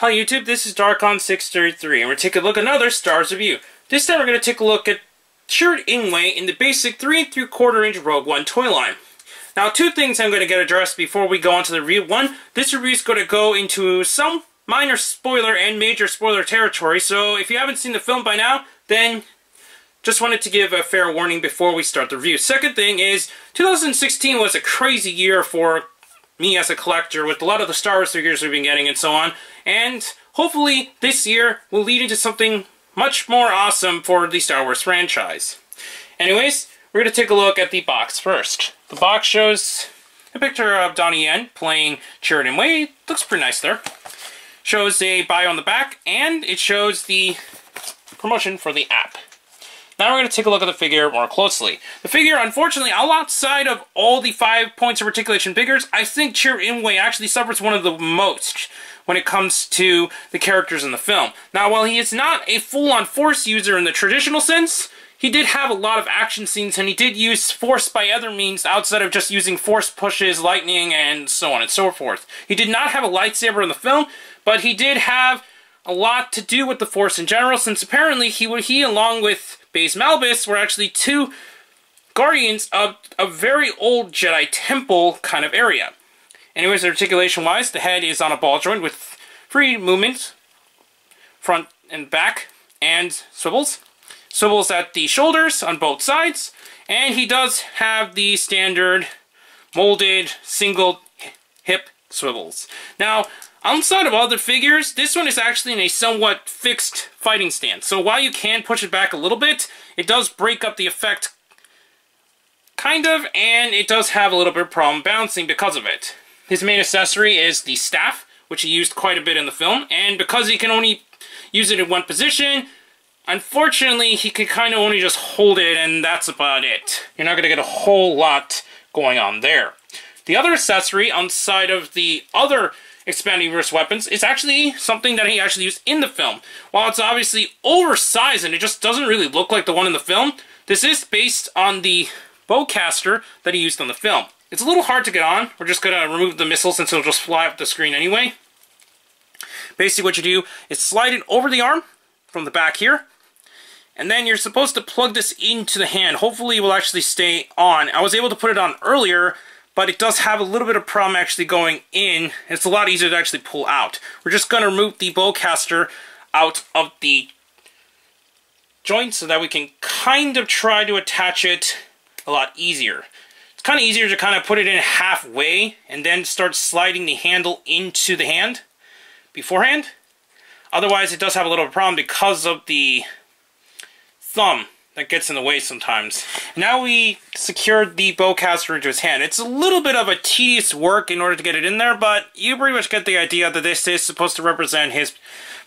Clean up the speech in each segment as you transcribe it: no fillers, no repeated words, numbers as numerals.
Hi YouTube, this is Darkon633, and we're taking a look at another Stars Review. This time we're going to take a look at Chirrut Imwe in the basic 3 3/4 inch Rogue One toy line. Now, two things I'm going to get addressed before we go on to the review. One, this review is going to go into some minor spoiler and major spoiler territory, so if you haven't seen the film by now, then just wanted to give a fair warning before we start the review. Second thing is, 2016 was a crazy year for me as a collector with a lot of the Star Wars figures we've been getting and so on. And hopefully this year will lead into something much more awesome for the Star Wars franchise. Anyways, we're going to take a look at the box first. The box shows a picture of Donnie Yen playing Chirrut Imwe. Looks pretty nice there. Shows a bio on the back, and it shows the promotion for the app. Now we're going to take a look at the figure more closely. The figure, unfortunately, outside of all the 5 points of articulation figures, I think Chirrut Imwe actually suffers one of the most when it comes to the characters in the film. Now, while he is not a full-on Force user in the traditional sense, he did have a lot of action scenes, and he did use Force by other means outside of just using Force pushes, lightning, and so on and so forth. He did not have a lightsaber in the film, but he did have a lot to do with the Force in general, since apparently he along with Baze Malbus were actually two guardians of a very old Jedi temple kind of area. Anyways, articulation-wise, the head is on a ball joint with free movement, front and back, and swivels. Swivels at the shoulders on both sides, and he does have the standard molded single hip swivels. Now, outside of other figures, this one is actually in a somewhat fixed fighting stance. So while you can push it back a little bit, it does break up the effect, kind of, and it does have a little bit of problem bouncing because of it. His main accessory is the staff, which he used quite a bit in the film, and because he can only use it in one position, unfortunately, he can kind of only just hold it, and that's about it. You're not going to get a whole lot going on there. The other accessory, outside of the other expanding universe weapons, is actually something that he actually used in the film. While it's obviously oversized and it just doesn't really look like the one in the film, this is based on the bowcaster that he used on the film. It's a little hard to get on. We're just going to remove the missile since it'll just fly up the screen anyway. Basically what you do is slide it over the arm from the back here, and then you're supposed to plug this into the hand. Hopefully it will actually stay on. I was able to put it on earlier, but it does have a little bit of problem actually going in. It's a lot easier to actually pull out. We're just going to remove the bowcaster out of the joint so that we can kind of try to attach it a lot easier. It's kind of easier to kind of put it in halfway and then start sliding the handle into the hand beforehand. Otherwise, it does have a little problem because of the thumb that gets in the way sometimes. Now we secured the bowcaster into his hand. It's a little bit of a tedious work in order to get it in there, but you pretty much get the idea that this is supposed to represent his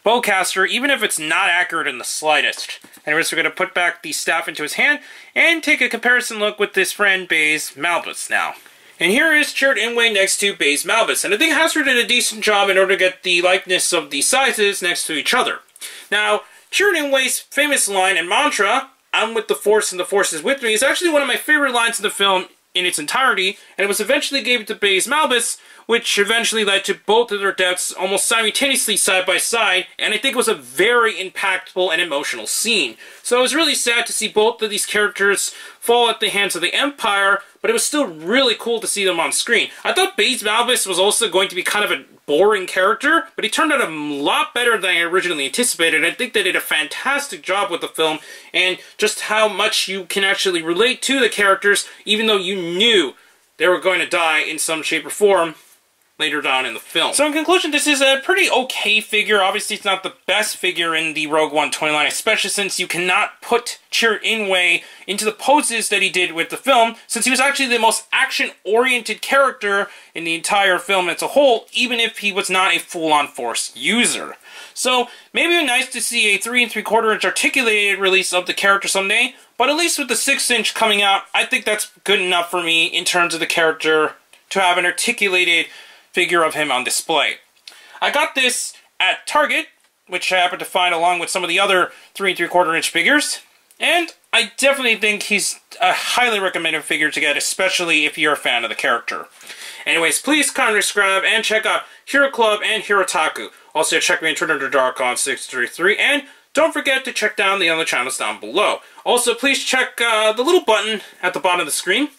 bowcaster, even if it's not accurate in the slightest. Anyways, we're going to put back the staff into his hand and take a comparison look with this friend Baze Malbus now. And here is Chirrut Imwe next to Baze Malbus, and I think Hasbro did a decent job in order to get the likeness of the sizes next to each other. Now, Chirrut Imwe's famous line and mantra, "I'm with the Force and the Force is with me," is actually one of my favorite lines in the film in its entirety, and it was eventually given to Baze Malbus, which eventually led to both of their deaths almost simultaneously side by side, and I think it was a very impactful and emotional scene. So it was really sad to see both of these characters fall at the hands of the Empire, but it was still really cool to see them on screen. I thought Baze Malbus was also going to be kind of a boring character, but he turned out a lot better than I originally anticipated. I think they did a fantastic job with the film, and just how much you can actually relate to the characters, even though you knew they were going to die in some shape or form later down in the film. So in conclusion, this is a pretty okay figure. Obviously, it's not the best figure in the Rogue One toy line, especially since you cannot put Chirrut Imwe into the poses that he did with the film, since he was actually the most action-oriented character in the entire film as a whole, even if he was not a full-on Force user. So, maybe it would be nice to see a 3 3/4 inch articulated release of the character someday, but at least with the 6 inch coming out, I think that's good enough for me in terms of the character to have an articulated figure of him on display. I got this at Target, which I happened to find along with some of the other 3 3/4 inch figures, and I definitely think he's a highly recommended figure to get, especially if you're a fan of the character. Anyways, please comment, subscribe, and check out Hero Club and Hirotaku. Also, check me on Twitter under Darkon633, and don't forget to check down the other channels down below. Also, please check the little button at the bottom of the screen.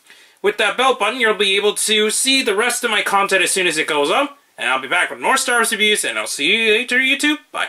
With that bell button, you'll be able to see the rest of my content as soon as it goes up. And I'll be back with more Star Wars reviews, and I'll see you later, YouTube. Bye.